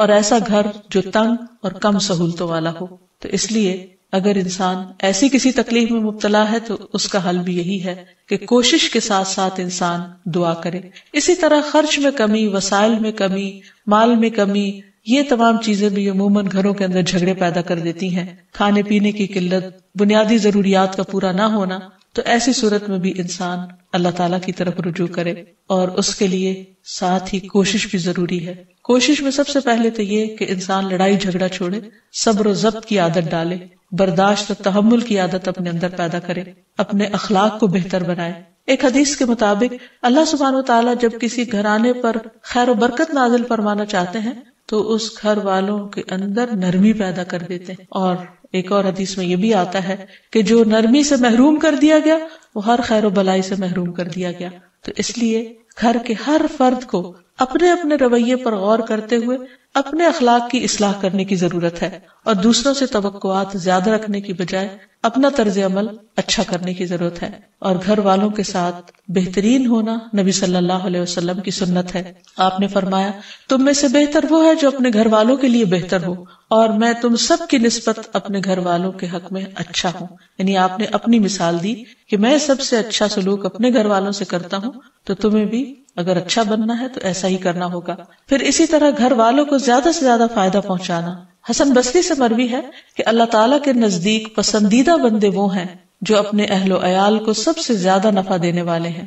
اور ایسا گھر جو تنگ اور کم سہولتوں والا ہو. تو اس لیے اگر انسان ایسی کسی تکلیف میں مبتلا ہے تو اس کا حل بھی یہی ہے کہ کوشش کے ساتھ ساتھ انسان دعا کرے. اسی طرح خرچ میں کمی، وسائل میں کمی، مال میں کمی، یہ تمام چیزیں بھی عموماً گھروں کے اندر جھگڑے پیدا کر دیتی ہیں. کھانے پینے کی قلت، بنیادی ضروریات کا پورا نہ ہونا، تو ایسی صورت میں بھی انسان اللہ تعالیٰ کی طرف رجوع کرے، اور اس کے لیے ساتھ ہی کوشش بھی ضروری ہے. کوشش میں سب سے پہلے تو یہ کہ انسان لڑائی جھگڑا چھوڑے، صبر و ضبط کی عادت ڈالے، برداشت اور تحمل کی عادت اپنے اندر پیدا کرے، اپنے اخلاق کو بہتر بنائے. ایک حدیث کے مطابق اللہ سبحانہ و تعالیٰ جب کسی گھرانے پر خیر و برکت نازل فرمانا چاہتے ہیں تو اس گھر والوں کے اندر نرمی پیدا کر دیتے ہیں. اور ایک اور حدیث میں یہ بھی آتا ہے کہ جو نرمی سے محروم کر دیا گیا وہ ہر خیر و بلائی سے محروم کر دیا گیا. تو اس لیے گھر کے ہر فرد کو اپنے اپنے رویے پر غور کرتے ہوئے اپنے اخلاق کی اصلاح کرنے کی ضرورت ہے، اور دوسروں سے توقعات زیادہ رکھنے کی بجائے اپنا طرز عمل اچھا کرنے کی ضرورت ہے. اور گھر والوں کے ساتھ بہترین ہونا نبی صلی اللہ علیہ وسلم کی سنت ہے. آپ نے فرمایا تم میں سے بہتر وہ ہے جو اپنے گھر والوں کے لیے بہتر ہو، اور میں تم سب کی نسبت اپنے گھر والوں کے حق میں اچھا ہوں. یعنی آپ نے اپنی مثال دی کہ میں سب سے اچھا سلوک اپنے گھر والوں سے کرتا ہوں، تو تمہیں بھی اگر اچھا بننا ہے تو ایسا ہی کرنا ہوگا. پھر اسی طرح گھر والوں کو زیادہ سے زیادہ فائدہ پہنچانا. حسن بصری سے مروی ہے کہ اللہ تعالیٰ کے نزدیک پسندیدہ بندے وہ ہیں جو اپنے اہل و عیال کو سب سے زیادہ نفع دینے والے ہیں.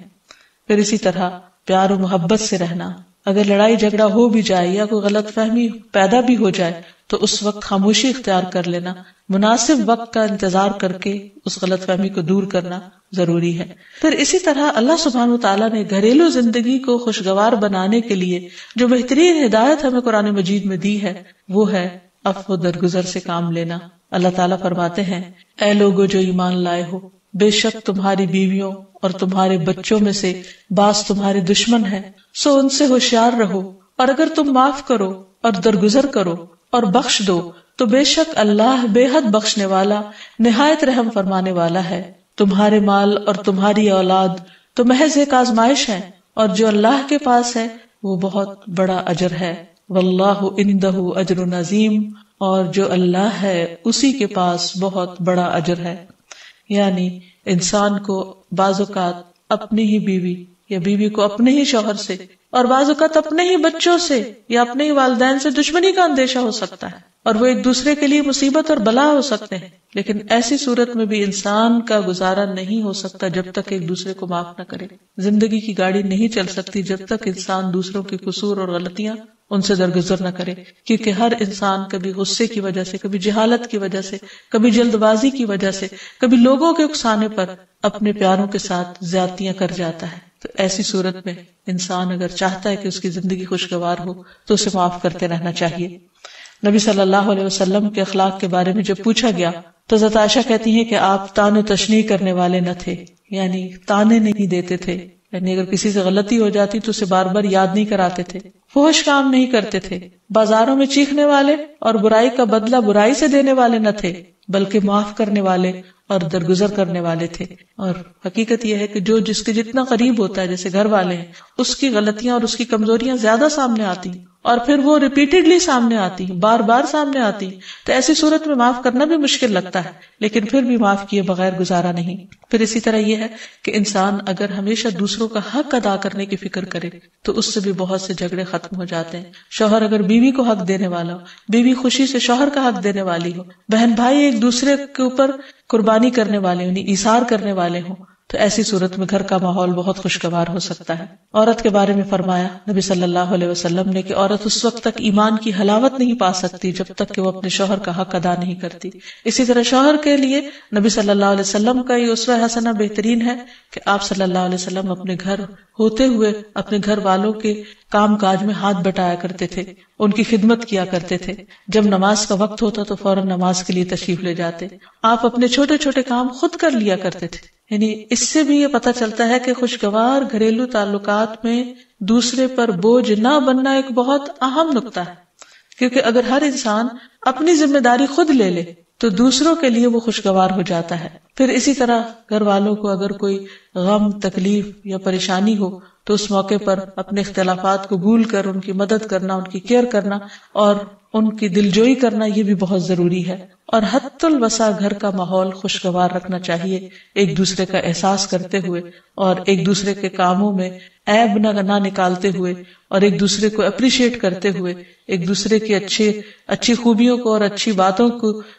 پھر اسی طرح پیار و محبت سے رہنا. اگر لڑائی جھگڑا ہو بھی جائے یا کوئی غلط فہمی پیدا بھی ہو جائے تو اس وقت خاموشی اختیار کر لینا، مناسب وقت کا انتظار کر کے اس غلط فہمی کو دور کرنا ضروری ہے. پھر اسی طرح اللہ سبحانہ وتعالیٰ نے گھریلو زندگی کو خوشگوار بنانے کے لیے جو بہترین ہدایت ہمیں قرآن مجید میں دی ہے وہ ہے عفو درگزر سے کام لینا. اللہ تعالیٰ فرماتے ہیں اے لوگو جو ایمان لائے ہو، بے شک تمہاری بیویوں اور تمہارے بچوں میں سے بعض تمہارے دشمن ہیں، سو ان سے ہوشیار رہو، اور اگر تم معاف کرو اور درگزر کرو اور بخش دو تو بے شک اللہ بے حد بخشنے والا نہایت رحم فرمانے والا ہے. تمہارے مال اور تمہاری اولاد تو محض ایک آزمائش ہے، اور جو اللہ کے پاس ہے وہ بہت بڑا اجر ہے. واللہ عندہ اجر عظیم، اور جو اللہ ہے اسی کے پاس بہت بڑا اجر ہے. یعنی انسان کو بعض اوقات اپنی ہی بیوی یا بیوی کو اپنے ہی شوہر سے اور بعض اوقات اپنے ہی بچوں سے یا اپنے ہی والدین سے دشمنی کا اندیشہ ہو سکتا ہے، اور وہ ایک دوسرے کے لیے مصیبت اور بلا ہو سکتے ہیں. لیکن ایسی صورت میں بھی انسان کا گزارا نہیں ہو سکتا جب تک ایک دوسرے کو معاف نہ کرے. زندگی کی گاڑی نہیں چل سکتی جب تک انسان دوسروں کے قصور اور غلطیاں ان سے درگزر نہ کرے، کیونکہ ہر انسان کبھی غصے کی وجہ سے، کبھی جہالت کی وجہ سے، کبھی جلد بازی کی وجہ سے، کبھی لوگوں کے اکسانے پر اپنے پیاروں کے ساتھ زیادتیاں کر جاتا ہے. تو ایسی صورت میں انسان اگر چاہتا ہے کہ اس کی زندگی خوشگوار ہو تو اسے معاف کرتے رہنا چاہیے. نبی صلی اللہ علیہ وسلم کے اخلاق کے بارے میں جب پوچھا گیا تو حضرت عائشہ کہتی ہیں کہ آپ طعن و تشنیع کرنے والے نہ تھے، یعنی طعنے نہیں دیتے تھے، یعنی اگر کسی سے غلطی ہو جاتی تو اسے بار بار یاد نہیں کراتے تھے، فحش کام نہیں کرتے تھے، بازاروں میں چیخنے والے اور برائی کا بدلہ برائی سے دینے والے نہ تھے، بلکہ معاف کرنے والے اور درگزر کرنے والے تھے. اور حقیقت یہ ہے کہ جو جس کے جتنا قریب ہوتا ہے، جیسے گھر والے ہیں، اس کی غلطیاں اور اس کی کمزوریاں زیادہ سامنے آتی ہیں، اور پھر وہ ریپیٹڈلی سامنے آتی ہیں، بار بار سامنے آتی ہیں. تو ایسی صورت میں معاف کرنا بھی مشکل لگتا ہے، لیکن پھر بھی معاف کیے بغیر گزارا نہیں. پھر اسی طرح یہ ہے کہ انسان اگر ہمیشہ دوسروں کا حق ادا کرنے کی فکر کرے تو اس سے بھی بہت سے جھگڑے ختم ہو جاتے ہیں. شوہر اگر بیوی کو حق دینے والا ہو، بیوی خوشی سے شوہر کا حق دینے والی ہو، بہن بھائی ایک دوسرے کے اوپر قربانی کرنے والے یعنی ایثار کرنے والے ہوں، تو ایسی صورت میں گھر کا ماحول بہت خوشگوار ہو سکتا ہے. عورت کے بارے میں فرمایا نبی صلی اللہ علیہ وسلم نے کہ عورت اس وقت تک ایمان کی حلاوت نہیں پا سکتی جب تک کہ وہ اپنے شوہر کا حق ادا نہیں کرتی. اسی طرح شوہر کے لیے نبی صلی اللہ علیہ وسلم کا یہ اسوہ حسنہ بہترین ہے کہ آپ صلی اللہ علیہ وسلم اپنے گھر ہوتے ہوئے اپنے گھر والوں کے کام کاج میں ہاتھ بٹایا کرتے تھے، ان کی خدمت کیا کرتے تھے. جب نماز کا وقت ہوتا تو فوراً نماز کے لیے تشریف لے جاتے. آپ اپنے چھوٹے چھوٹے کام خود کر لیا کرتے تھے. یعنی اس سے بھی یہ پتہ چلتا ہے کہ خوشگوار گھریلو تعلقات میں دوسرے پر بوجھ نہ بننا ایک بہت اہم نقطہ ہے، کیونکہ اگر ہر انسان اپنی ذمہ داری خود لے لے تو دوسروں کے لیے وہ خوشگوار ہو جاتا ہے. پھر اسی طرح گھر والوں کو اگر کوئی غم، تکلیف یا پریشانی ہو تو اس موقع پر اپنے اختلافات کو بھول کر ان کی مدد کرنا، ان کی کیئر کرنا اور ان کی دلجوئی کرنا یہ بھی بہت ضروری ہے. اور حتی الوسع گھر کا ماحول خوشگوار رکھنا چاہیے، ایک دوسرے کا احساس کرتے ہوئے اور ایک دوسرے کے کاموں میں عیب نہ نکالتے ہوئے اور ایک دوسرے کو اپریشیٹ کرتے ہوئے، ایک دوسرے کی اچھی خوبیوں کو اور اچھی باتوں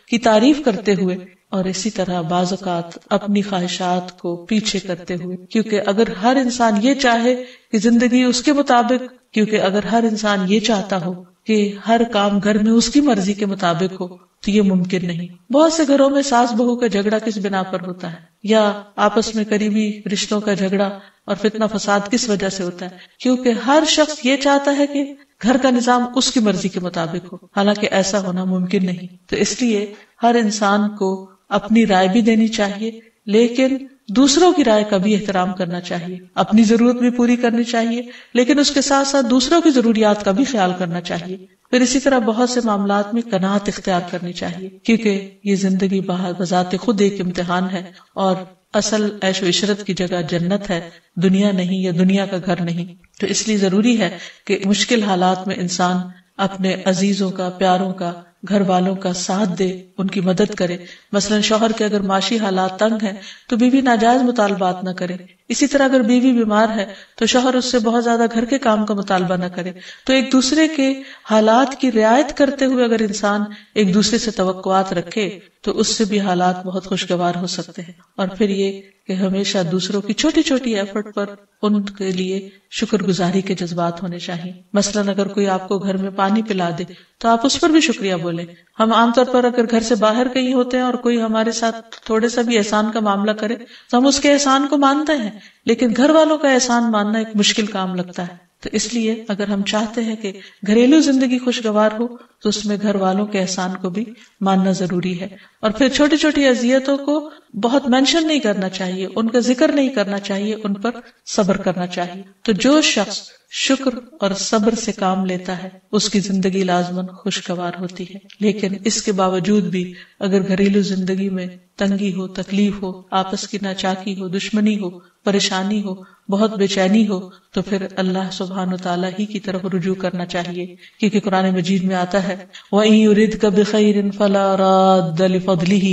کی تعریف کرتے ہوئے، اور اسی طرح بعض اوقات اپنی خواہشات کو پیچھے کرتے ہوئے. کیونکہ اگر ہر انسان یہ چاہے کہ زندگی اس کے مطابق، کیونکہ اگر ہر انسان یہ چاہتا ہو کہ ہر کام گھر میں اس کی مرضی کے مطابق ہو تو یہ ممکن نہیں. بہت سے گھروں میں ساس بہو کا جھگڑا کس بنا پر ہوتا ہے، یا آپس میں قریبی رشتوں کا جھگڑا اور فتنہ فساد کس وجہ سے ہوتا ہے؟ کیونکہ ہر شخص یہ چاہتا ہے کہ گھر کا نظام اس کی مرضی کے مطابق ہو، حالانکہ ایسا ہونا ممکن نہیں. تو اس لیے ہر انسان کو اپنی رائے بھی دینی چاہیے، لیکن دوسروں کی رائے کا بھی احترام کرنا چاہیے. اپنی ضرورت بھی پوری کرنی چاہیے، لیکن اس کے ساتھ ساتھ دوسروں کی ضروریات کا بھی خیال کرنا چاہیے. پھر اسی طرح بہت سے معاملات میں قناعت اختیار کرنی چاہیے، کیونکہ یہ زندگی بذات خود ایک امتحان ہے اور اصل عیش و عشرت کی جگہ جنت ہے، دنیا نہیں، یا دنیا کا گھر نہیں. تو اس لیے ضروری ہے کہ مشکل حالات میں انسان اپنے عزیزوں کا، پیاروں کا، گھر والوں کا ساتھ دے، ان کی مدد کرے. مثلا شوہر کے اگر معاشی حالات تنگ ہیں تو بیوی ناجائز مطالبات نہ کرے. اسی طرح اگر بیوی بیمار ہے تو شوہر اس سے بہت زیادہ گھر کے کام کا مطالبہ نہ کرے. تو ایک دوسرے کے حالات کی رعایت کرتے ہوئے اگر انسان ایک دوسرے سے توقعات رکھے تو اس سے بھی حالات بہت خوشگوار ہو سکتے ہیں. اور پھر یہ کہ ہمیشہ دوسروں کی چھوٹی چھوٹی ایفرٹ پر ان کے لیے شکر گزاری کے جذبات ہونے چاہیے. مثلا اگر کوئی آپ کو گھر میں پانی پلا دے تو آپ اس پر بھی شکریہ بولیں. ہم عام طور پر اگر گھر سے باہر کہیں ہوتے ہیں اور کوئی ہمارے ساتھ تھوڑے سا بھی احسان کا معاملہ کرے تو ہم اس کے احسان کو مانتے ہیں، لیکن گھر والوں کا احسان ماننا ایک مشکل کام لگتا ہے. تو اس لیے اگر ہم چاہتے ہیں کہ گھریلو زندگی خوشگوار ہو تو اس میں گھر والوں کے احسان کو بھی ماننا ضروری ہے. اور پھر چھوٹی چھوٹی اذیتوں کو بہت مینشن نہیں کرنا چاہیے، ان کا ذکر نہیں کرنا چاہیے، ان پر صبر کرنا چاہیے. تو جو شخص شکر اور صبر سے کام لیتا ہے اس کی زندگی لازماً خوشگوار ہوتی ہے. لیکن اس کے باوجود بھی اگر گھریلو زندگی میں تنگی ہو، تکلیف ہو، آپس کی ناچاکی ہو، دشمنی ہو، پریشانی ہو، بہت بے چینی ہو، تو پھر اللہ سبحانہ وتعالی ہی کی طرف رجوع کرنا چاہیے. کیونکہ قرآن مجید میں آتا ہے وَإِن يُرِدْكَ بِخَيْرٍ فَلَا رَادَّ لِفَضْلِهِ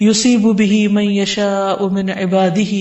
يُصِيبُ بِهِ مَن يَشَاءُ مِنْ عِبَادِهِ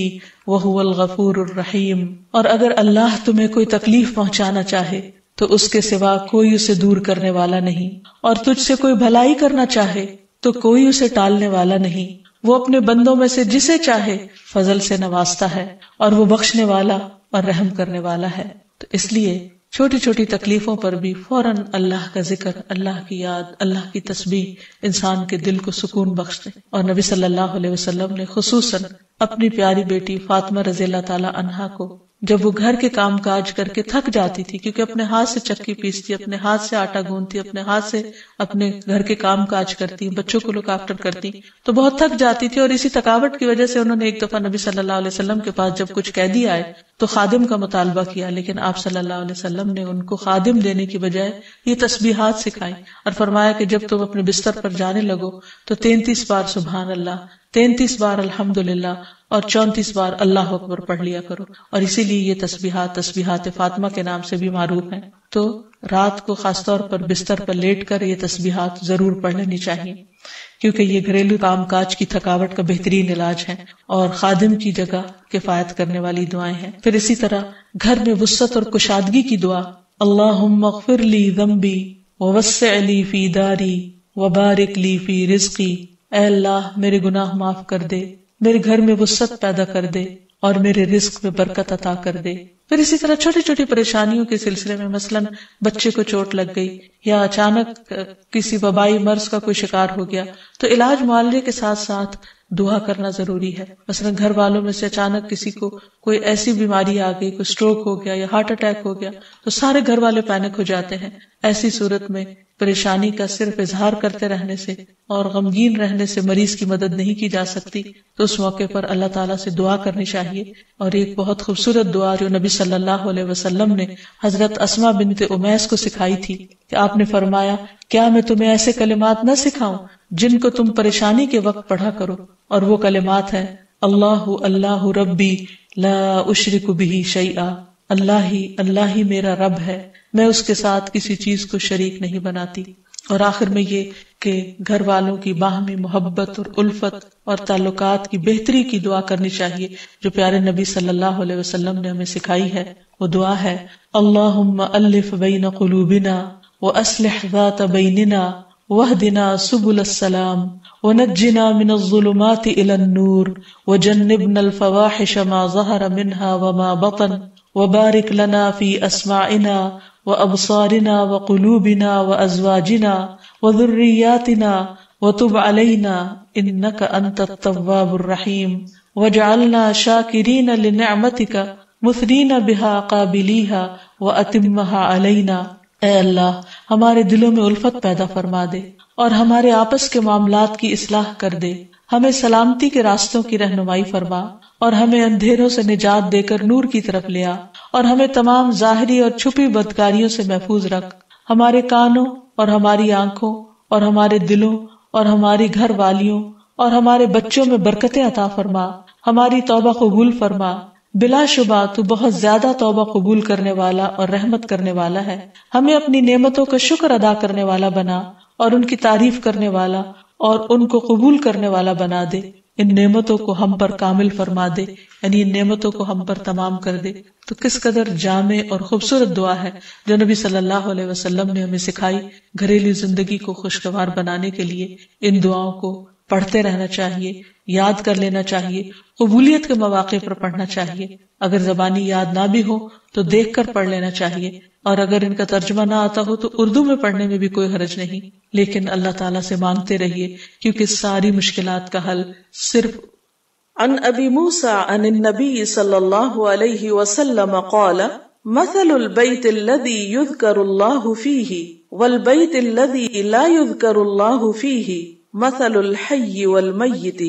وَهُوَ الْغَفُورُ الرَّحِيمُ. اور اگر اللہ تمہیں کوئی تکلیف پہنچانا چاہے تو اس کے سوا کوئی اسے دور کرنے والا نہیں، اور تجھ سے کوئی بھلائی کرنا چاہے تو کوئی اسے ٹالنے والا نہیں. وہ اپنے بندوں میں سے جسے چاہے فضل سے نوازتا ہے، اور وہ بخشنے والا اور رحم کرنے والا ہے. تو اس لیے چھوٹی چھوٹی تکلیفوں پر بھی فوراً اللہ کا ذکر، اللہ کی یاد، اللہ کی تسبیح انسان کے دل کو سکون بخشتے. اور نبی صلی اللہ علیہ وسلم نے خصوصاً اپنی پیاری بیٹی فاطمہ رضی اللہ تعالی عنہا کو جب وہ گھر کے کام کاج کر کے تھک جاتی تھی، کیونکہ اپنے ہاتھ سے چکی پیستی، اپنے ہاتھ سے آٹا گوندتی، اپنے ہاتھ سے اپنے گھر کے کام کاج کرتی، بچوں کو لک آفٹر کرتی، تو بہت تھک جاتی تھی. اور اسی تھکاوٹ کی وجہ سے انہوں نے ایک دفعہ نبی صلی اللہ علیہ وسلم کے پاس جب کچھ قیدی آئے تو خادم کا مطالبہ کیا، لیکن آپ صلی اللہ علیہ وسلم نے ان کو خادم دینے کی بجائے یہ تسبیحات سکھائی اور فرمایا کہ جب تم اپنے بستر پر جانے لگو تو 33 بار سبحان اللہ، 33 بار الحمدللہ اور 34 بار اللہ اکبر پڑھ لیا کرو. اور اسی لیے یہ تسبیحات فاطمہ کے نام سے بھی معروف ہیں. تو رات کو خاص طور پر بستر پر لیٹ کر یہ تسبیحات ضرور پڑھ لینی چاہیے، کیونکہ یہ گھریلو کام کاج کی تھکاوٹ کا بہترین علاج ہے اور خادم کی جگہ کفایت کرنے والی دعائیں ہیں. پھر اسی طرح گھر میں وسعت اور کشادگی کی دعا، اللہم اغفر لی ذنبی ووسع لی فی داری وبارک لی فی رزقی. اے اللہ میرے گناہ معاف کر دے، میرے گھر میں وسعت پیدا کر دے اور میرے رزق میں برکت عطا کر دے. پھر اسی طرح چھوٹی چھوٹی پریشانیوں کے سلسلے میں مثلا بچے کو چوٹ لگ گئی یا اچانک کسی وبائی مرض کا کوئی شکار ہو گیا تو علاج معالجے کے ساتھ ساتھ دعا کرنا ضروری ہے. مثلا گھر والوں میں سے اچانک کسی کو کوئی ایسی بیماری آ گئی، کوئی سٹروک ہو گیا یا ہارٹ اٹیک ہو گیا تو سارے گھر والے پینک ہو جاتے ہیں. ایسی صورت میں پریشانی کا صرف اظہار کرتے رہنے سے اور غمگین رہنے سے مریض کی مدد نہیں کی جا سکتی. تو اس موقع پر اللہ تعالیٰ سے دعا کرنی چاہیے. اور ایک بہت خوبصورت دعا جو نبی صلی اللہ علیہ وسلم نے حضرت اسماء بنت امیس کو سکھائی تھی کہ آپ نے فرمایا کیا میں تمہیں ایسے کلمات نہ سکھاؤں جن کو تم پریشانی کے وقت پڑھا کرو، اور وہ کلمات ہیں اللہ اللہ ربی لا اشرک بہ شیئا اللہ ہی میرا رب ہے، میں اس کے ساتھ کسی چیز کو شریک نہیں بناتی. اور آخر میں یہ کہ گھر والوں کی باہمی محبت اور الفت اور تعلقات کی بہتری کی دعا کرنی چاہیے جو پیارے نبی صلی اللہ علیہ وسلم نے ہمیں سکھائی ہے. وہ دعا ہے اللہم الف بین قلوبنا واصلح ذات بیننا واہدنا سبل السلام ونجنا من الظلمات الى النور وجنبنا الفواحش ما ظہر منها وما بطن وبارک لنا فی اسماعنا وابصارنا وقلوبنا وازواجنا وذریاتنا وتب علینا انک انت التواب الرحیم واجعلنا شاکرین لنعمتک مثنین بها قابلیها واتمها علینا. اے اللہ ہمارے دلوں میں الفت پیدا فرما دے اور ہمارے آپس کے معاملات کی اصلاح کر دے، ہمیں سلامتی کے راستوں کی رہنمائی فرما اور ہمیں اندھیروں سے نجات دے کر نور کی طرف لے آ اور ہمیں تمام ظاہری اور چھپی بدکاریوں سے محفوظ رکھ. ہمارے کانوں اور ہماری آنکھوں اور ہمارے دلوں اور ہماری گھر والیوں اور ہمارے بچوں میں برکتیں عطا فرما، ہماری توبہ قبول فرما. بلا شبہ تو بہت زیادہ توبہ قبول کرنے والا اور رحمت کرنے والا ہے. ہمیں اپنی نعمتوں کا شکر ادا کرنے والا بنا اور ان کی تعریف کرنے والا اور ان کو قبول کرنے والا بنا دے. ان نعمتوں کو ہم پر کامل فرما دے، یعنی ان نعمتوں کو ہم پر تمام کر دے. تو کس قدر جامع اور خوبصورت دعا ہے جو نبی صلی اللہ علیہ وسلم نے ہمیں سکھائی. گھریلو زندگی کو خوشگوار بنانے کے لیے ان دعاؤں کو پڑھتے رہنا چاہیے، یاد کر لینا چاہیے، قبولیت کے مواقع پر پڑھنا چاہیے. اگر زبانی یاد نہ بھی ہو تو دیکھ کر پڑھ لینا چاہیے، اور اگر ان کا ترجمہ نہ آتا ہو تو اردو میں پڑھنے میں بھی کوئی حرج نہیں. لیکن اللہ تعالیٰ سے مانگتے رہیے کیونکہ ساری مشکلات کا حل صرف. عن ابی موسیٰ عن النبی صلی اللہ علیہ وسلم قال مثل البیت الذی یذکر اللہ فیہ والبیت الذی لا یذکر اللہ فیہ مثل الحی والمیت.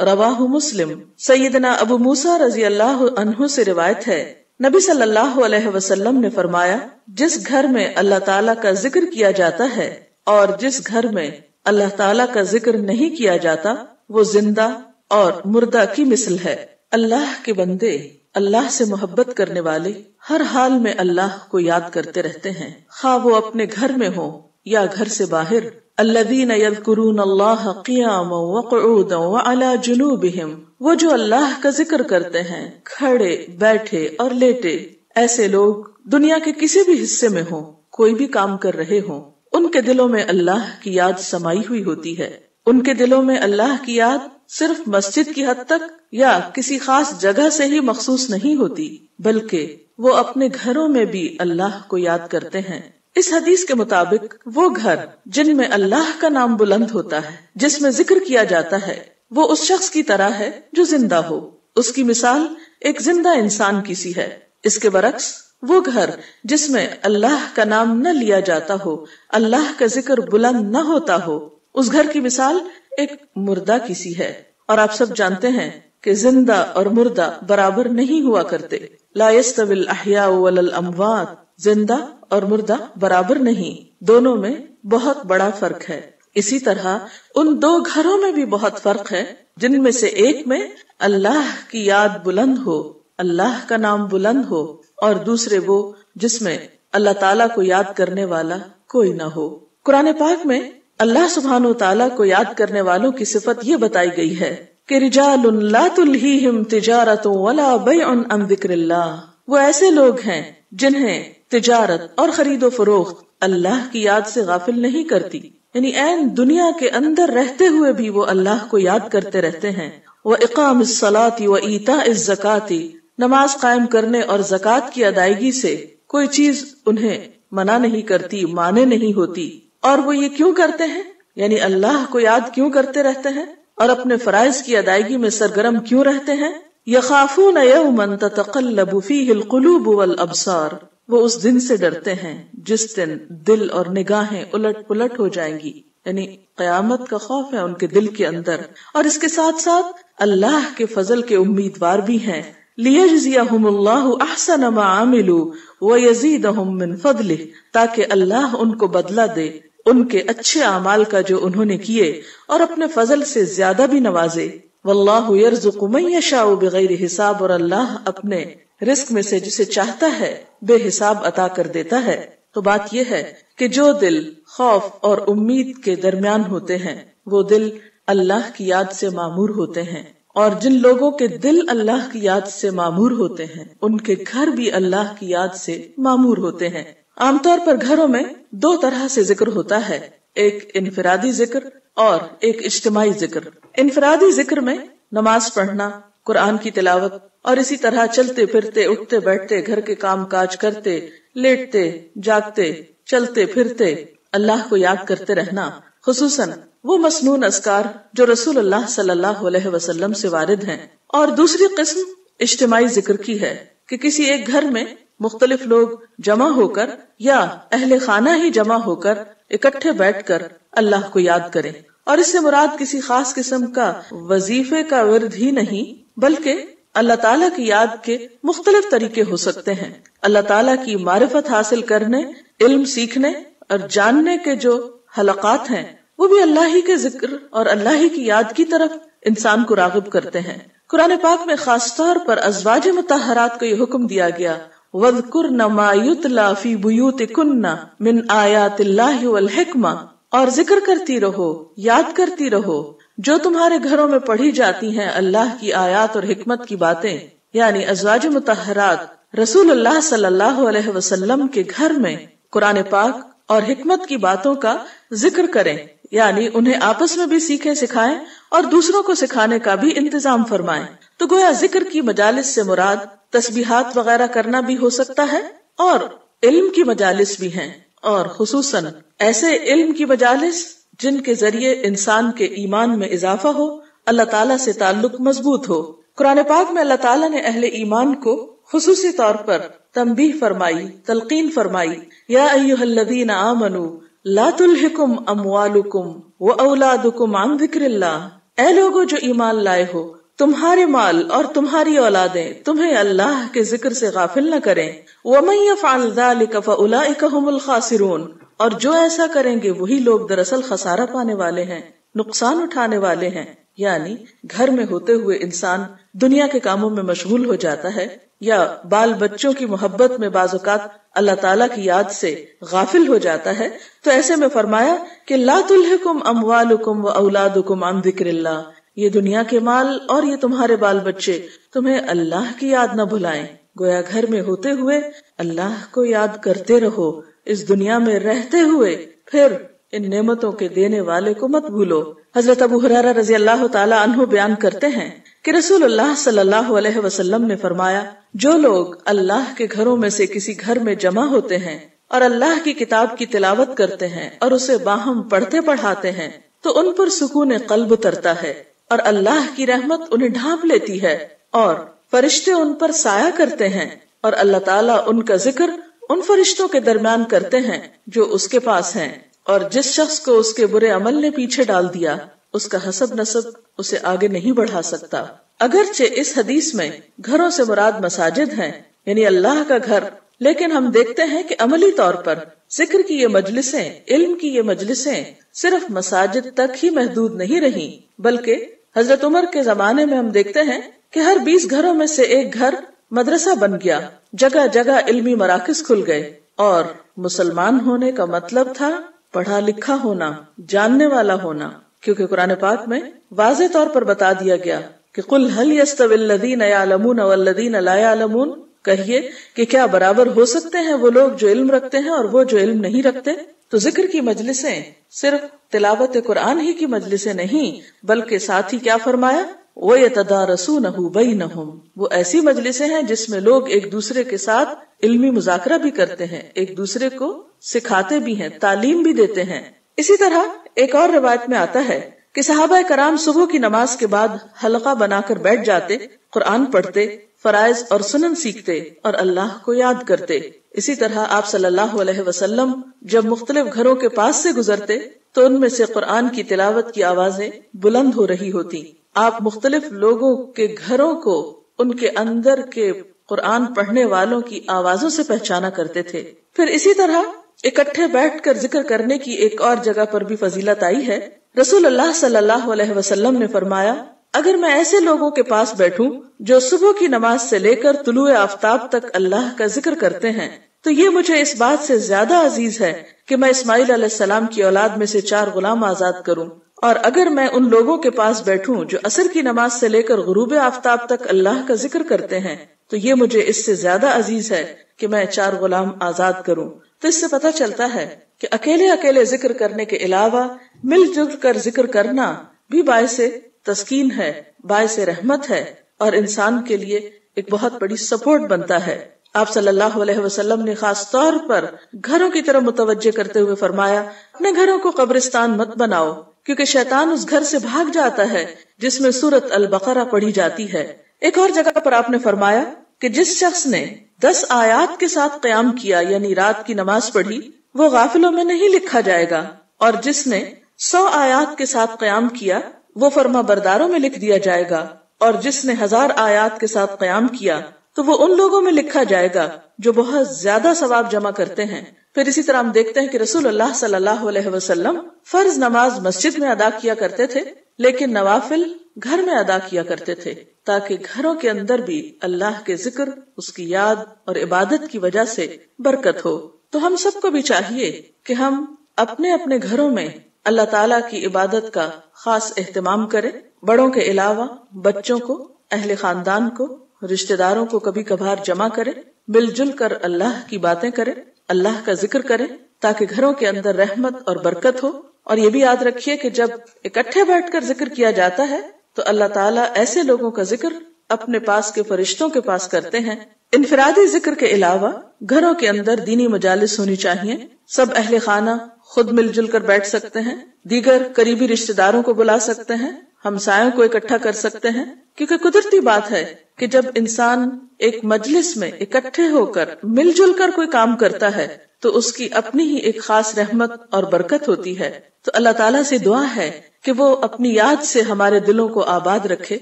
رواہ مسلم. سیدنا ابو موسیٰ رضی اللہ عنہ سے روایت ہے، نبی صلی اللہ علیہ وسلم نے فرمایا، جس گھر میں اللہ تعالیٰ کا ذکر کیا جاتا ہے اور جس گھر میں اللہ تعالیٰ کا ذکر نہیں کیا جاتا وہ زندہ اور مردہ کی مثل ہے. اللہ کے بندے، اللہ سے محبت کرنے والے ہر حال میں اللہ کو یاد کرتے رہتے ہیں، خواہ وہ اپنے گھر میں ہوں یا گھر سے باہر. الذین یذکرون اللہ قیاما وقعودا وعلی جنوبہم، وہ جو اللہ کا ذکر کرتے ہیں کھڑے، بیٹھے اور لیٹے. ایسے لوگ دنیا کے کسی بھی حصے میں ہوں، کوئی بھی کام کر رہے ہوں، ان کے دلوں میں اللہ کی یاد سمائی ہوئی ہوتی ہے. ان کے دلوں میں اللہ کی یاد صرف مسجد کی حد تک یا کسی خاص جگہ سے ہی مخصوص نہیں ہوتی، بلکہ وہ اپنے گھروں میں بھی اللہ کو یاد کرتے ہیں. اس حدیث کے مطابق وہ گھر جن میں اللہ کا نام بلند ہوتا ہے، جس میں ذکر کیا جاتا ہے، وہ اس شخص کی طرح ہے جو زندہ ہو. اس کی مثال ایک زندہ انسان کی سی ہے. اس کے برعکس وہ گھر جس میں اللہ کا نام نہ لیا جاتا ہو، اللہ کا ذکر بلند نہ ہوتا ہو، اس گھر کی مثال ایک مردہ کی سی ہے. اور آپ سب جانتے ہیں کہ زندہ اور مردہ برابر نہیں ہوا کرتے. لا يستوي الاحیاء ولا الاموات، زندہ اور مردہ برابر نہیں، دونوں میں بہت بڑا فرق ہے. اسی طرح ان دو گھروں میں بھی بہت فرق ہے، جن میں سے ایک میں اللہ کی یاد بلند ہو، اللہ کا نام بلند ہو، اور دوسرے وہ جس میں اللہ تعالیٰ کو یاد کرنے والا کوئی نہ ہو. قرآن پاک میں اللہ سبحانہ و تعالیٰ کو یاد کرنے والوں کی صفت یہ بتائی گئی ہے کہ رجال لا تلہیہم تجارت ولا بیع عن ذکر اللہ، وہ ایسے لوگ ہیں جنہیں تجارت اور خرید و فروخت اللہ کی یاد سے غافل نہیں کرتی، یعنی عین دنیا کے اندر رہتے ہوئے بھی وہ اللہ کو یاد کرتے رہتے ہیں. وَإِقَامِ الصَّلَاةِ وَإِيتَاءِ الزَّكَاةِ، نماز قائم کرنے اور زکوٰۃ کی ادائیگی سے کوئی چیز انہیں منع نہیں کرتی، مانے نہیں ہوتی. اور وہ یہ کیوں کرتے ہیں؟ یعنی اللہ کو یاد کیوں کرتے رہتے ہیں اور اپنے فرائض کی ادائیگی میں سرگرم کیوں رہتے ہیں؟ یخافون یوما تتقلب فیہ القلوب والابصار، وہ اس دن سے ڈرتے ہیں جس دن دل اور نگاہیں الٹ پلٹ ہو جائیں گی، یعنی قیامت کا خوف ہے ان کے دل کے اندر. اور اس کے ساتھ ساتھ اللہ کے فضل کے امیدوار بھی ہیں. لیجزیہم اللہ احسن ما عملوا ویزیدہم من فضلہ، تاکہ اللہ ان کو بدلہ دے ان کے اچھے اعمال کا جو انہوں نے کیے، اور اپنے فضل سے زیادہ بھی نوازے۔ واللہ یرزق من یشاء بغیر حساب، اور اللہ اپنے رزق میں سے جسے چاہتا ہے بے حساب عطا کر دیتا ہے۔ تو بات یہ ہے کہ جو دل خوف اور امید کے درمیان ہوتے ہیں وہ دل اللہ کی یاد سے معمور ہوتے ہیں، اور جن لوگوں کے دل اللہ کی یاد سے معمور ہوتے ہیں ان کے گھر بھی اللہ کی یاد سے معمور ہوتے ہیں۔ عام طور پر گھروں میں دو طرح سے ذکر ہوتا ہے، ایک انفرادی ذکر اور ایک اجتماعی ذکر۔ انفرادی ذکر میں نماز پڑھنا، قرآن کی تلاوت، اور اسی طرح چلتے پھرتے، اٹھتے بیٹھتے، گھر کے کام کاج کرتے، لیٹتے جاگتے، چلتے پھرتے اللہ کو یاد کرتے رہنا، خصوصاً وہ مسنون اذکار جو رسول اللہ صلی اللہ علیہ وسلم سے وارد ہیں۔ اور دوسری قسم اجتماعی ذکر کی ہے کہ کسی ایک گھر میں مختلف لوگ جمع ہو کر یا اہل خانہ ہی جمع ہو کر اکٹھے بیٹھ کر اللہ کو یاد کریں، اور اس سے مراد کسی خاص قسم کا وظیفے کا ورد ہی نہیں بلکہ اللہ تعالیٰ کی یاد کے مختلف طریقے ہو سکتے ہیں۔ اللہ تعالیٰ کی معرفت حاصل کرنے، علم سیکھنے اور جاننے کے جو حلقات ہیں وہ بھی اللہ ہی کے ذکر اور اللہ ہی کی یاد کی طرف انسان کو راغب کرتے ہیں۔ قرآن پاک میں خاص طور پر ازواج مطہرات کو یہ حکم دیا گیا، وَاذْكُرْنَ مَا يُتْلَى فِي بُيُوتِكُنَّ مِنْ آيَاتِ اللَّهِ وَالْحِكْمَةِ، اور ذکر کرتی رہو، یاد کرتی رہو جو تمہارے گھروں میں پڑھی جاتی ہیں اللہ کی آیات اور حکمت کی باتیں۔ یعنی ازواج مطہرات رسول اللہ صلی اللہ علیہ وسلم کے گھر میں قرآن پاک اور حکمت کی باتوں کا ذکر کریں، یعنی انہیں آپس میں بھی سیکھیں سکھائیں اور دوسروں کو سکھانے کا بھی انتظام فرمائیں۔ تو گویا ذکر کی مجالس سے مراد تسبیحات وغیرہ کرنا بھی ہو سکتا ہے، اور علم کی مجالس بھی ہیں، اور خصوصاً ایسے علم کی مجالس جن کے ذریعے انسان کے ایمان میں اضافہ ہو، اللہ تعالیٰ سے تعلق مضبوط ہو۔ قرآن پاک میں اللہ تعالیٰ نے اہل ایمان کو خصوصی طور پر تنبیہ فرمائی، تلقین فرمائی، یا ایھا الذین آمنوا لا تلہکم اموالکم واولادکم عن ذکر اللہ، اے لوگو جو ایمان لائے ہو، تمہارے مال اور تمہاری اولادیں تمہیں اللہ کے ذکر سے غافل نہ کریں۔ ومن یفعل ذلک فاولئک هم الخاسرون، اور جو ایسا کریں گے وہی لوگ دراصل خسارہ پانے والے ہیں، نقصان اٹھانے والے ہیں۔ یعنی گھر میں ہوتے ہوئے انسان دنیا کے کاموں میں مشغول ہو جاتا ہے یا بال بچوں کی محبت میں بعض اوقات اللہ تعالیٰ کی یاد سے غافل ہو جاتا ہے، تو ایسے میں فرمایا کہ لا تلہکم اموالکم واولادکم عن ذکر اللہ، یہ دنیا کے مال اور یہ تمہارے بال بچے تمہیں اللہ کی یاد نہ بھلائیں۔ گویا گھر میں ہوتے ہوئے اللہ کو یاد کرتے رہو، اس دنیا میں رہتے ہوئے پھر ان نعمتوں کے دینے والے کو مت بھولو۔ حضرت ابو ہریرہ رضی اللہ تعالی عنہ بیان کرتے ہیں کہ رسول اللہ صلی اللہ علیہ وسلم نے فرمایا، جو لوگ اللہ کے گھروں میں سے کسی گھر میں جمع ہوتے ہیں اور اللہ کی کتاب کی تلاوت کرتے ہیں اور اسے باہم پڑھتے پڑھاتے ہیں تو ان پر سکون قلب اترتا ہے اور اللہ کی رحمت انہیں ڈھانپ لیتی ہے، اور فرشتے ان پر سایہ کرتے ہیں، اور اللہ تعالیٰ ان کا ذکر ان فرشتوں کے درمیان کرتے ہیں جو اس کے پاس ہیں، اور جس شخص کو اس کے برے عمل نے پیچھے ڈال دیا اس کا حسب نسب اسے آگے نہیں بڑھا سکتا۔ اگرچہ اس حدیث میں گھروں سے مراد مساجد ہیں، یعنی اللہ کا گھر، لیکن ہم دیکھتے ہیں کہ عملی طور پر ذکر کی یہ مجلسیں، علم کی یہ مجلسیں صرف مساجد تک ہی محدود نہیں رہیں، بلکہ حضرت عمر کے زمانے میں ہم دیکھتے ہیں کہ ہر 20 گھروں میں سے ایک گھر مدرسہ بن گیا، جگہ جگہ علمی مراکز کھل گئے، اور مسلمان ہونے کا مطلب تھا پڑھا لکھا ہونا، جاننے والا ہونا، کیونکہ قرآن پاک میں واضح طور پر بتا دیا گیا کہ قل هل يستوي الذين يعلمون والذين لا يعلمون، کہیے کہ کیا برابر ہو سکتے ہیں وہ لوگ جو علم رکھتے ہیں اور وہ جو علم نہیں رکھتے۔ تو ذکر کی مجلسیں صرف تلاوت قرآن ہی کی مجلسیں نہیں، بلکہ ساتھ ہی کیا فرمایا، وَيَتَدَارَسُونَهُ بَيْنَهُمْ، وہ ایسی مجلسیں ہیں جس میں لوگ ایک دوسرے کے ساتھ علمی مذاکرہ بھی کرتے ہیں، ایک دوسرے کو سکھاتے بھی ہیں، تعلیم بھی دیتے ہیں۔ اسی طرح ایک اور روایت میں آتا ہے کہ صحابہ کرام صبح کی نماز کے بعد حلقہ بنا کر بیٹھ جاتے، قرآن پڑھتے، فرائض اور سنن سیکھتے اور اللہ کو یاد کرتے۔ اسی طرح آپ صلی اللہ علیہ وسلم جب مختلف گھروں کے پاس سے گزرتے تو ان میں سے قرآن کی تلاوت کی آوازیں بلند ہو رہی ہوتی۔ آپ مختلف لوگوں کے گھروں کو ان کے اندر کے قرآن پڑھنے والوں کی آوازوں سے پہچانا کرتے تھے۔ پھر اسی طرح اکٹھے بیٹھ کر ذکر کرنے کی ایک اور جگہ پر بھی فضیلت آئی ہے. رسول اللہ صلی اللہ علیہ وسلم نے فرمایا اگر میں ایسے لوگوں کے پاس بیٹھوں جو صبح کی نماز سے لے کر طلوع آفتاب تک اللہ کا ذکر کرتے ہیں تو یہ مجھے اس بات سے زیادہ عزیز ہے کہ میں اسماعیل علیہ السلام کی اولاد میں سے 4 غلام آزاد کروں. اور اگر میں ان لوگوں کے پاس بیٹھوں جو عصر کی نماز سے لے کر غروب آفتاب تک اللہ کا ذکر کرتے ہیں تو یہ مجھے اس سے زیادہ عزیز ہے کہ میں 4 غلام آزاد کروں. تو اس سے پتہ چلتا ہے کہ اکیلے ذکر کرنے کے علاوہ مل جل کر ذکر کرنا بھی باعث تسکین ہے، باعث رحمت ہے اور انسان کے لیے ایک بہت بڑی سپورٹ بنتا ہے. آپ صلی اللہ علیہ وسلم نے خاص طور پر گھروں کی طرف متوجہ کرتے ہوئے فرمایا اپنے گھروں کو قبرستان مت بناؤ کیونکہ شیطان اس گھر سے بھاگ جاتا ہے جس میں سورۃ البقرہ پڑھی جاتی ہے. ایک اور جگہ پر آپ نے فرمایا کہ جس شخص نے 10 آیات کے ساتھ قیام کیا یعنی رات کی نماز پڑھی وہ غافلوں میں نہیں لکھا جائے گا، اور جس نے 100 آیات کے ساتھ قیام کیا وہ فرما برداروں میں لکھ دیا جائے گا، اور جس نے 1000 آیات کے ساتھ قیام کیا تو وہ ان لوگوں میں لکھا جائے گا جو بہت زیادہ ثواب جمع کرتے ہیں. پھر اسی طرح ہم دیکھتے ہیں کہ رسول اللہ صلی اللہ علیہ وسلم فرض نماز مسجد میں ادا کیا کرتے تھے لیکن نوافل گھر میں ادا کیا کرتے تھے تاکہ گھروں کے اندر بھی اللہ کے ذکر، اس کی یاد اور عبادت کی وجہ سے برکت ہو. تو ہم سب کو بھی چاہیے کہ ہم اپنے اپنے گھروں میں اللہ تعالیٰ کی عبادت کا خاص اہتمام کریں. بڑوں کے علاوہ بچوں کو، اہل خاندان کو، رشتہ داروں کو کبھی کبھار جمع کریں، مل جل کر اللہ کی باتیں کریں، اللہ کا ذکر کریں تاکہ گھروں کے اندر رحمت اور برکت ہو. اور یہ بھی یاد رکھیے کہ جب اکٹھے بیٹھ کر ذکر کیا جاتا ہے تو اللہ تعالیٰ ایسے لوگوں کا ذکر اپنے پاس کے فرشتوں کے پاس کرتے ہیں. انفرادی ذکر کے علاوہ گھروں کے اندر دینی مجالس ہونی چاہیے. سب اہل خانہ خود مل جل کر بیٹھ سکتے ہیں، دیگر قریبی رشتہ داروں کو بلا سکتے ہیں، ہمسایوں کو اکٹھا کر سکتے ہیں، کیونکہ قدرتی بات ہے کہ جب انسان ایک مجلس میں اکٹھے ہو کر مل جل کر کوئی کام کرتا ہے تو اس کی اپنی ہی ایک خاص رحمت اور برکت ہوتی ہے. تو اللہ تعالیٰ سے دعا ہے کہ وہ اپنی یاد سے ہمارے دلوں کو آباد رکھے.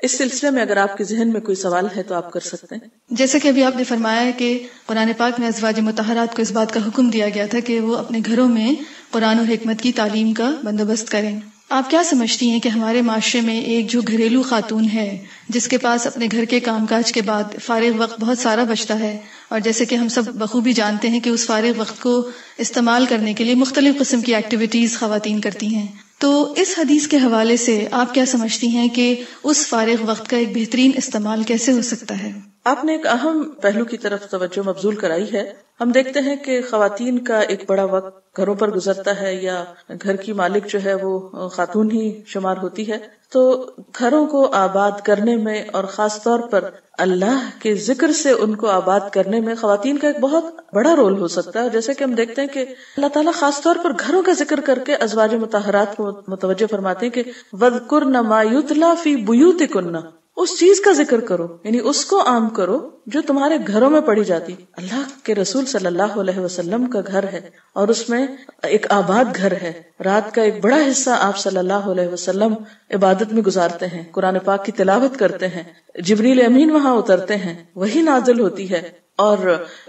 اس سلسلے میں اگر آپ کے ذہن میں کوئی سوال ہے تو آپ کر سکتے ہیں. جیسا کہ ابھی آپ نے فرمایا ہے کہ قرآن پاک میں ازواج مطہرات کو اس بات کا حکم دیا گیا تھا کہ وہ اپنے گھروں میں قرآن اور حکمت کی تعلیم کا بندوبست کریں. آپ کیا سمجھتی ہیں کہ ہمارے معاشرے میں ایک جو گھریلو خاتون ہے جس کے پاس اپنے گھر کے کام کاج کے بعد فارغ وقت بہت سارا بچتا ہے، اور جیسے کہ ہم سب بخوبی جانتے ہیں کہ اس فارغ وقت کو استعمال کرنے کے لیے مختلف قسم کی ایکٹیویٹیز خواتین کرتی ہیں، تو اس حدیث کے حوالے سے آپ کیا سمجھتی ہیں کہ اس فارغ وقت کا ایک بہترین استعمال کیسے ہو سکتا ہے؟ آپ نے ایک اہم پہلو کی طرف توجہ مبذول کرائی ہے. ہم دیکھتے ہیں کہ خواتین کا ایک بڑا وقت گھروں پر گزرتا ہے یا گھر کی مالک جو ہے وہ خاتون ہی شمار ہوتی ہے. تو گھروں کو آباد کرنے میں اور خاص طور پر اللہ کے ذکر سے ان کو آباد کرنے میں خواتین کا ایک بہت بڑا رول ہو سکتا ہے. جیسے کہ ہم دیکھتے ہیں کہ اللہ تعالیٰ خاص طور پر گھروں کا ذکر کر کے ازواج مطہرات کو متوجہ فرماتے ہیں کہ وَذْكُرْنَ مَا يُتْلَى فِي بُيُوتِكُنَّ، اس چیز کا ذکر کرو، یعنی اس کو عام کرو جو تمہارے گھروں میں پڑھی جاتی. اللہ کے رسول صلی اللہ علیہ وسلم کا گھر ہے اور اس میں ایک آباد گھر ہے. رات کا ایک بڑا حصہ آپ صلی اللہ علیہ وسلم عبادت میں گزارتے ہیں، قرآن پاک کی تلاوت کرتے ہیں، جبریل امین وہاں اترتے ہیں، وہی نازل ہوتی ہے اور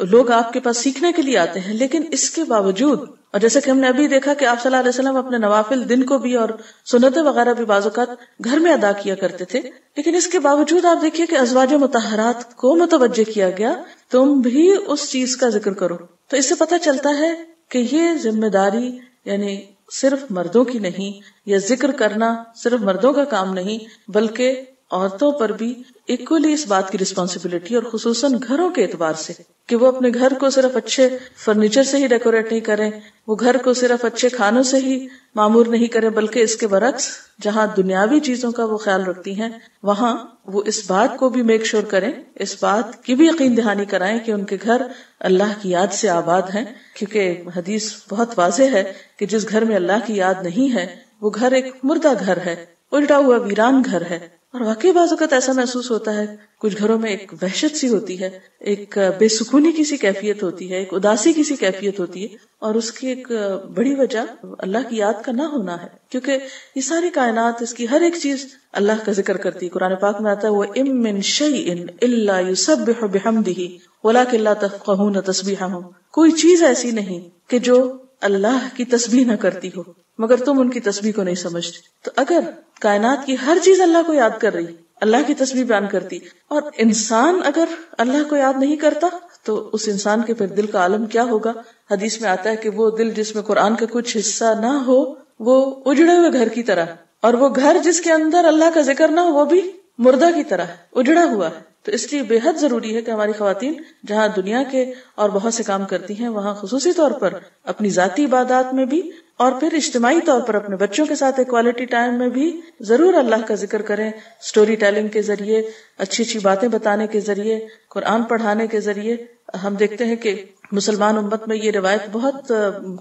لوگ آپ کے پاس سیکھنے کے لیے آتے ہیں. لیکن اس کے باوجود، اور جیسے کہ ہم نے ابھی دیکھا کہ آپ صلی اللہ علیہ وسلم اپنے نوافل دن کو بھی اور سنتیں وغیرہ بھی بعض اوقات گھر میں ادا کیا کرتے تھے، لیکن اس کے باوجود آپ دیکھیے کہ ازواج مطہرات کو متوجہ کیا گیا تم بھی اس چیز کا ذکر کرو. تو اس سے پتہ چلتا ہے کہ یہ ذمہ داری یعنی صرف مردوں کی نہیں، یا ذکر کرنا صرف مردوں کا کام نہیں، بلکہ عورتوں پر بھی ایکولی اس بات کی رسپانسبلٹی، اور خصوصاً گھروں کے اعتبار سے، کہ وہ اپنے گھر کو صرف اچھے فرنیچر سے ہی ڈیکوریٹ نہیں کریں، وہ گھر کو صرف اچھے کھانوں سے ہی معمور نہیں کریں، بلکہ اس کے برعکس جہاں دنیاوی چیزوں کا وہ خیال رکھتی ہیں وہاں وہ اس بات کو بھی میک شور کریں، اس بات کی بھی یقین دہانی کرائیں کہ ان کے گھر اللہ کی یاد سے آباد ہیں. کیونکہ حدیث بہت واضح ہے کہ جس گھر میں اللہ کی یاد نہیں ہے وہ گھر ایک مردہ گھر ہے. الٹا ہوا ویران گھر ہے. اور واقعی بعض اوقات ایسا محسوس ہوتا ہے کچھ گھروں میں ایک وحشت سی ہوتی ہے, ایک بے سکونی کی سی کیفیت ہوتی ہے, ایک اداسی کی سی کیفیت ہوتی ہے, اور اس کی ایک بڑی وجہ اللہ کی یاد کا نہ ہونا ہے, کیونکہ یہ ساری کائنات, اس کی ہر ایک چیز اللہ کا ذکر کرتی ہے. قرآن پاک میں آتا ہے وَإِن مِّن شَيْءٍ إِلَّا يُسَبِّحُ بِحَمْدِهِ وَلَٰكِن لَّا تَفْقَهُونَ تَسْبِيحَهُمْ. کوئی چیز ایسی نہیں کہ جو اللہ کی تسبیح نہ کرتی ہو مگر تم ان کی تسبیح کو نہیں سمجھتے. تو اگر کائنات کی ہر چیز اللہ کو یاد کر رہی, اللہ کی تسبیح بیان کرتی, اور انسان اگر اللہ کو یاد نہیں کرتا تو اس انسان کے پھر دل کا عالم کیا ہوگا. حدیث میں آتا ہے کہ وہ دل جس میں قرآن کا کچھ حصہ نہ ہو وہ اجڑے ہوئے گھر کی طرح, اور وہ گھر جس کے اندر اللہ کا ذکر نہ ہو وہ بھی مردہ کی طرح اجڑا ہوا ہے. تو اس لیے بے حد ضروری ہے کہ ہماری خواتین جہاں دنیا کے اور بہت سے کام کرتی ہیں وہاں خصوصی طور پر اپنی ذاتی عبادات میں بھی اور پھر اجتماعی طور پر اپنے بچوں کے ساتھ کوالٹی ٹائم میں بھی ضرور اللہ کا ذکر کریں. سٹوری ٹیلنگ کے ذریعے, اچھی اچھی باتیں بتانے کے ذریعے, قرآن پڑھانے کے ذریعے. ہم دیکھتے ہیں کہ مسلمان امت میں یہ روایت بہت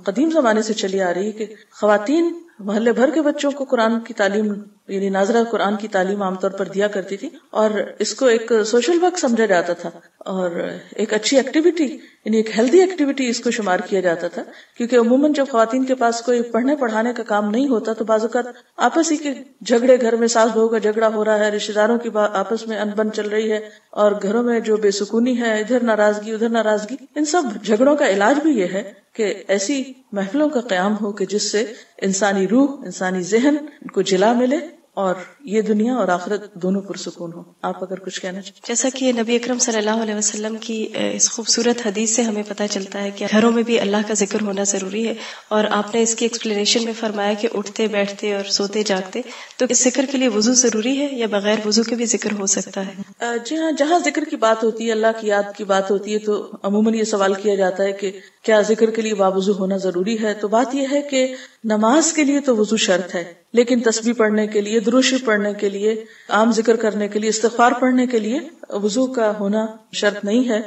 قدیم زمانے سے چلی آ رہی ہے کہ خواتین محلے بھر کے بچوں کو قرآن کی تعلیم یعنی ناظرہ قرآن کی تعلیم عام طور پر دیا کرتی تھی, اور اس کو ایک سوشل ورک سمجھا جاتا تھا اور ایک اچھی ایکٹیویٹی یعنی ایک ہیلدی ایکٹیویٹی اس کو شمار کیا جاتا تھا. کیونکہ عموماً جب خواتین کے پاس کوئی پڑھنے پڑھانے کا کام نہیں ہوتا تو بعض اوقات آپس ہی کے جھگڑے, گھر میں ساس بہو کا جھگڑا ہو رہا ہے, رشتے داروں کی آپس میں انبن چل رہی ہے, اور گھروں میں جو بے سکونی ہے, ادھر ناراضگی ادھر ناراضگی, ان سب جھگڑوں کا علاج بھی یہ ہے کہ ایسی محفلوں کا قیام ہو کہ جس سے انسانی روح, انسانی ذہن کو جلا ملے اور یہ دنیا اور آخرت دونوں پرسکون ہو. آپ اگر کچھ کہنا چاہتے. جیسا کہ نبی اکرم صلی اللہ علیہ وسلم کی اس خوبصورت حدیث سے ہمیں پتہ چلتا ہے کہ گھروں میں بھی اللہ کا ذکر ہونا ضروری ہے, اور آپ نے اس کی ایکسپلینیشن میں فرمایا کہ اٹھتے بیٹھتے اور سوتے جاگتے, تو اس ذکر کے لیے وضو ضروری ہے یا بغیر وضو کے بھی ذکر ہو سکتا ہے؟ جی ہاں, جہاں ذکر کی بات ہوتی ہے, اللہ کی یاد کی بات ہوتی ہے, تو عموماً یہ سوال کیا جاتا ہے کہ کیا ذکر کے لیے باوضو ہونا ضروری ہے. تو بات یہ ہے کہ نماز کے لیے تو وضو شرط ہے, لیکن تسبیح پڑھنے کے لیے, درود شریف پڑھنے کے لیے, عام ذکر کرنے کے لیے, استغفار پڑھنے کے لیے وضو کا ہونا شرط نہیں ہے.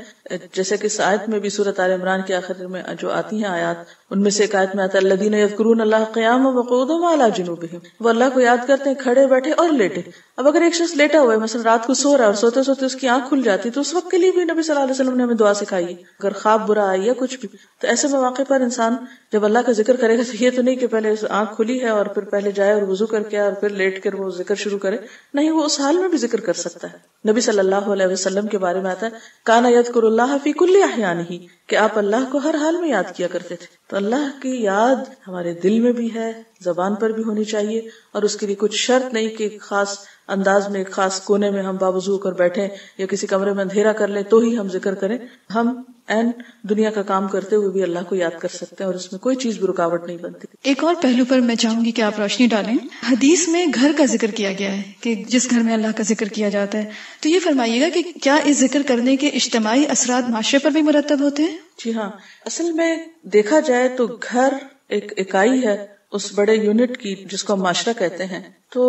جیسے کہ اس آیت میں بھی سورۃ آل عمران کے آخر میں جو آتی ہیں آیات, ان میں سے ایک آیت میں آتا ہے الذین یذکرون اللہ قیاما وقعودا وعلی جنوبہم, وہ اللہ کو یاد کرتے ہیں کھڑے بیٹھے اور لیٹے. اب اگر ایک شخص لیٹا ہوا ہے, مثلا رات کو سو رہا ہے اور سوتے سوتے اس کی آنکھ کھل جاتی, تو اس وقت کے لیے بھی نبی صلی اللہ علیہ وسلم نے ہمیں دعا سکھائی ہے اگر خواب برا آئی یا کچھ بھی. تو ایسے مواقع پر انسان جب اللہ کا ذکر کرے گا تو یہ تو نہیں کہ پہلے آنکھ کھلی ہے اور پھر پہلے جائے اور وضو کر کے اور پھر لیٹ کر وہ ذکر شروع کرے, نہیں, وہ اس حال میں بھی ذکر کر سکتا ہے. نبی صلی اللہ علیہ وسلم کے بارے میں آتا ہے کانا یذکر اللہ فی کل احیانہ, کہ آپ اللہ کو ہر حال میں یاد کیا کرتے تھے. تو اللہ کی یاد ہمارے دل میں بھی ہے, زبان پر بھی ہونی چاہیے, اور اس کے لیے کچھ شرط نہیں کہ ایک خاص انداز میں, ایک خاص کونے میں ہم باوضو کر بیٹھیں یا کسی کمرے میں اندھیرا کر لیں تو ہی ہم ذکر کریں. ہم این دنیا کا کام کرتے ہوئے بھی اللہ کو یاد کر سکتے ہیں اور اس میں کوئی چیز بھی رکاوٹ نہیں بنتی. ایک اور پہلو پر میں چاہوں گی کہ آپ روشنی ڈالیں. حدیث میں گھر کا ذکر کیا گیا ہے کہ جس گھر میں اللہ کا ذکر کیا جاتا ہے, تو یہ فرمائیے گا کہ کیا اس ذکر کرنے کے اجتماعی اثرات معاشرے پر بھی مرتب ہوتے ہیں؟ جی ہاں, اصل میں دیکھا جائے تو گھر ایک اکائی ہے اس بڑے یونٹ کی جس کو ہم معاشرہ کہتے ہیں. تو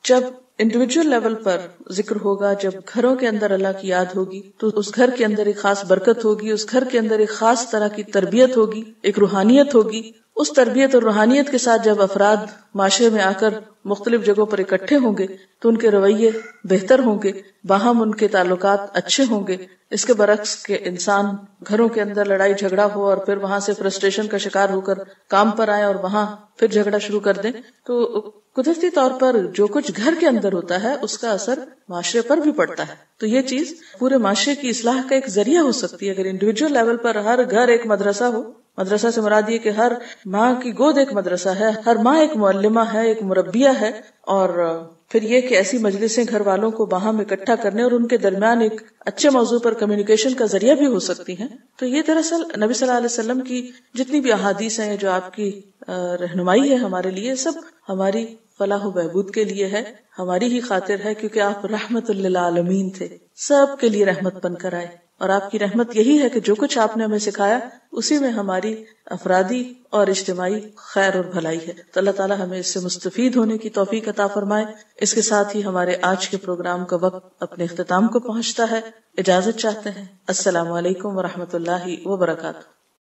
جب انڈیویجول لیول پر ذکر ہوگا, جب گھروں کے اندر اللہ کی یاد ہوگی, تو اس گھر کے اندر ایک خاص برکت ہوگی, اس گھر کے اندر ایک خاص طرح کی تربیت ہوگی, ایک روحانیت ہوگی. اس تربیت اور روحانیت کے ساتھ جب افراد معاشرے میں آ کر مختلف جگہوں پر اکٹھے ہوں گے تو ان کے رویے بہتر ہوں گے, باہم ان کے تعلقات اچھے ہوں گے. اس کے برعکس کہ انسان گھروں کے اندر لڑائی جھگڑا ہو اور پھر وہاں سے فرسٹریشن کا شکار ہو کر کام پر آئے اور وہاں پھر جھگڑا شروع کر دیں, تو قدرتی طور پر جو کچھ گھر کے اندر ہوتا ہے اس کا اثر معاشرے پر بھی پڑتا ہے. تو یہ چیز پورے معاشرے کی اصلاح کا ایک ذریعہ ہو سکتی ہے اگر انڈیویجول لیول پر ہر گھر ایک مدرسہ ہو. مدرسہ سے مراد یہ کہ ہر ماں کی گود ایک مدرسہ ہے, ہر ماں ایک معلمہ ہے, ایک مربیہ ہے, اور پھر یہ کہ ایسی مجلسیں گھر والوں کو باہم اکٹھا کرنے اور ان کے درمیان ایک اچھے موضوع پر کمیونیکیشن کا ذریعہ بھی ہو سکتی ہیں. تو یہ دراصل نبی صلی اللہ علیہ وسلم کی جتنی بھی احادیث ہیں جو آپ کی رہنمائی ہے ہمارے لیے, سب ہماری فلاح و بہبود کے لیے ہے, ہماری ہی خاطر ہے, کیونکہ آپ رحمت للعالمین تھے, سب کے لیے رحمت بن کر آئے. اور آپ کی رحمت یہی ہے کہ جو کچھ آپ نے ہمیں سکھایا اسی میں ہماری افرادی اور اجتماعی خیر اور بھلائی ہے. تو اللہ تعالیٰ ہمیں اس سے مستفید ہونے کی توفیق عطا فرمائے. اس کے ساتھ ہی ہمارے آج کے پروگرام کا وقت اپنے اختتام کو پہنچتا ہے. اجازت چاہتے ہیں. السلام علیکم ورحمۃ اللہ وبرکاتہ.